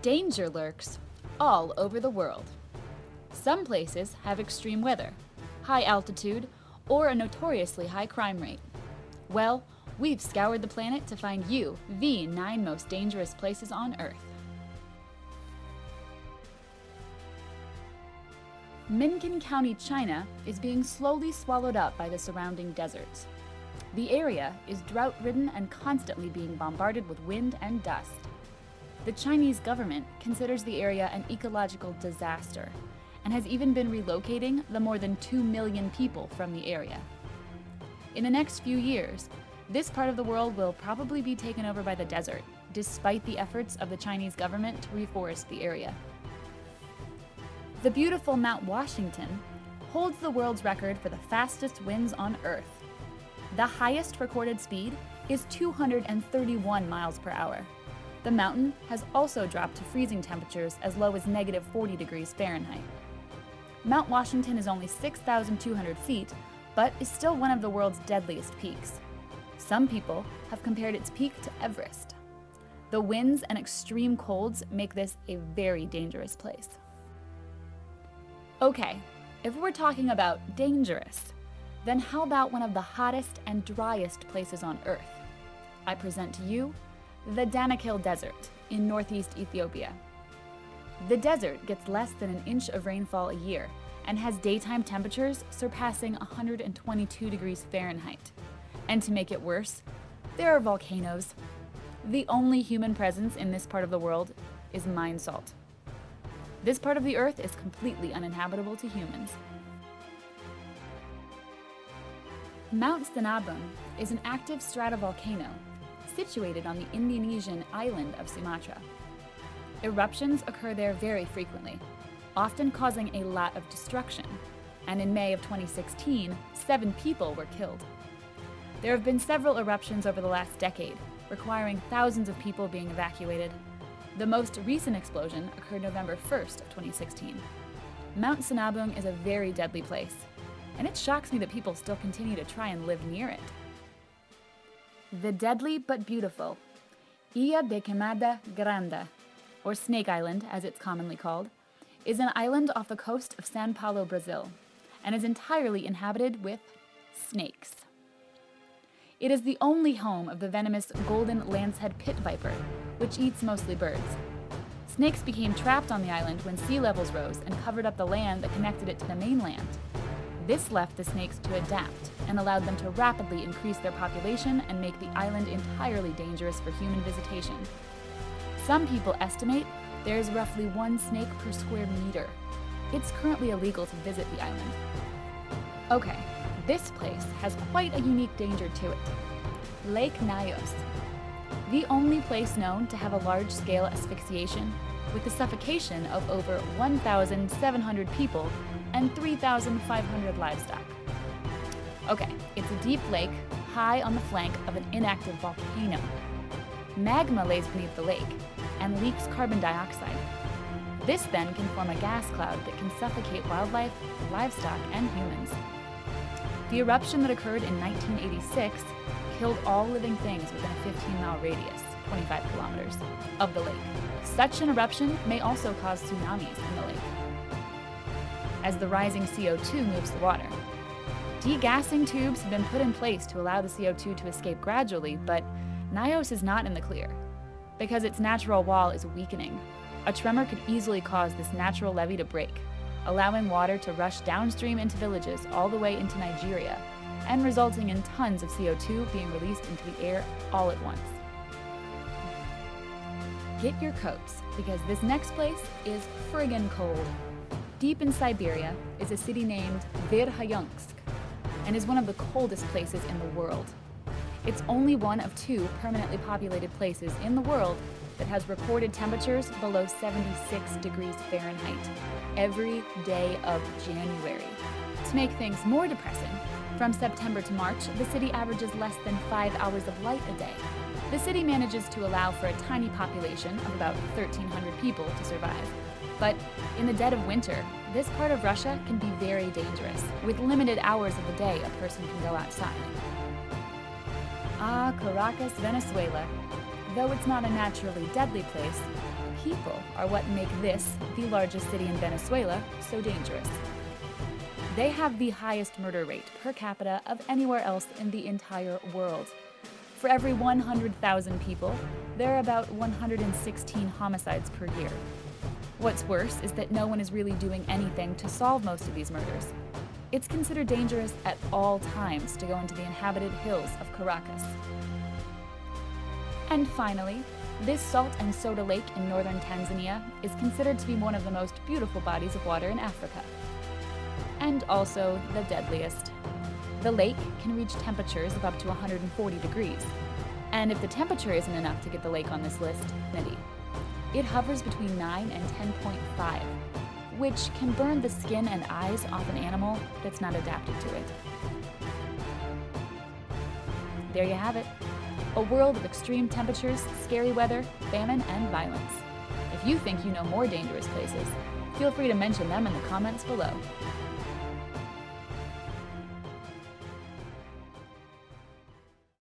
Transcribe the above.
Danger lurks all over the world. Some places have extreme weather, high altitude, or a notoriously high crime rate. Well, we've scoured the planet to find you the 9 most dangerous places on Earth. Minqin County, China is being slowly swallowed up by the surrounding deserts. The area is drought-ridden and constantly being bombarded with wind and dust. The Chinese government considers the area an ecological disaster and has even been relocating the more than 2 million people from the area. In the next few years, this part of the world will probably be taken over by the desert, despite the efforts of the Chinese government to reforest the area. The beautiful Mount Washington holds the world's record for the fastest winds on Earth. The highest recorded speed is 231 miles per hour. The mountain has also dropped to freezing temperatures as low as -40 degrees Fahrenheit. Mount Washington is only 6,200 feet, but is still one of the world's deadliest peaks. Some people have compared its peak to Everest. The winds and extreme colds make this a very dangerous place. Okay, if we're talking about dangerous, then how about one of the hottest and driest places on Earth? I present to you the Danakil Desert in northeast Ethiopia. The desert gets less than an inch of rainfall a year and has daytime temperatures surpassing 122 degrees Fahrenheit. And to make it worse, there are volcanoes. The only human presence in this part of the world is mine salt. This part of the Earth is completely uninhabitable to humans. Mount Sinabung is an active stratovolcano situated on the Indonesian island of Sumatra. Eruptions occur there very frequently, often causing a lot of destruction, and in May of 2016, 7 people were killed. There have been several eruptions over the last decade, requiring thousands of people being evacuated. The most recent explosion occurred November 1st of 2016. Mount Sinabung is a very deadly place, and it shocks me that people still continue to try and live near it. The deadly but beautiful Ilha de Queimada Grande, or Snake Island as it's commonly called, is an island off the coast of São Paulo, Brazil, and is entirely inhabited with snakes. It is the only home of the venomous golden lancehead pit viper, which eats mostly birds. Snakes became trapped on the island when sea levels rose and covered up the land that connected it to the mainland. This left the snakes to adapt and allowed them to rapidly increase their population and make the island entirely dangerous for human visitation. Some people estimate there is roughly 1 snake per square meter. It's currently illegal to visit the island. Okay, this place has quite a unique danger to it. Lake Nyos, the only place known to have a large-scale asphyxiation with the suffocation of over 1,700 people and 3,500 livestock. Okay, it's a deep lake high on the flank of an inactive volcano. Magma lays beneath the lake and leaks carbon dioxide. This then can form a gas cloud that can suffocate wildlife, livestock, and humans. The eruption that occurred in 1986 killed all living things within a 15-mile radius, 25 kilometers, of the lake. Such an eruption may also cause tsunamis in the lake, as the rising CO2 moves the water. Degassing tubes have been put in place to allow the CO2 to escape gradually, but Nyos is not in the clear, because its natural wall is weakening. A tremor could easily cause this natural levee to break, allowing water to rush downstream into villages all the way into Nigeria, and resulting in tons of CO2 being released into the air all at once. Get your coats, because this next place is friggin' cold. Deep in Siberia is a city named Verkhoyansk, and is one of the coldest places in the world. It's only one of 2 permanently populated places in the world that has recorded temperatures below 76 degrees Fahrenheit every day of January. To make things more depressing, from September to March, the city averages less than 5 hours of light a day. The city manages to allow for a tiny population of about 1,300 people to survive. But in the dead of winter, this part of Russia can be very dangerous. With limited hours of the day, a person can go outside. Caracas, Venezuela. Though it's not a naturally deadly place, people are what make this, the largest city in Venezuela, so dangerous. They have the highest murder rate per capita of anywhere else in the entire world. For every 100,000 people, there are about 116 homicides per year. What's worse is that no one is really doing anything to solve most of these murders. It's considered dangerous at all times to go into the inhabited hills of Caracas. And finally, this salt and soda lake in northern Tanzania is considered to be one of the most beautiful bodies of water in Africa. And also the deadliest. The lake can reach temperatures of up to 140 degrees. And if the temperature isn't enough to get the lake on this list, it hovers between 9 and 10.5, which can burn the skin and eyes off an animal that's not adapted to it. There you have it. A world of extreme temperatures, scary weather, famine, and violence. If you think you know more dangerous places, feel free to mention them in the comments below.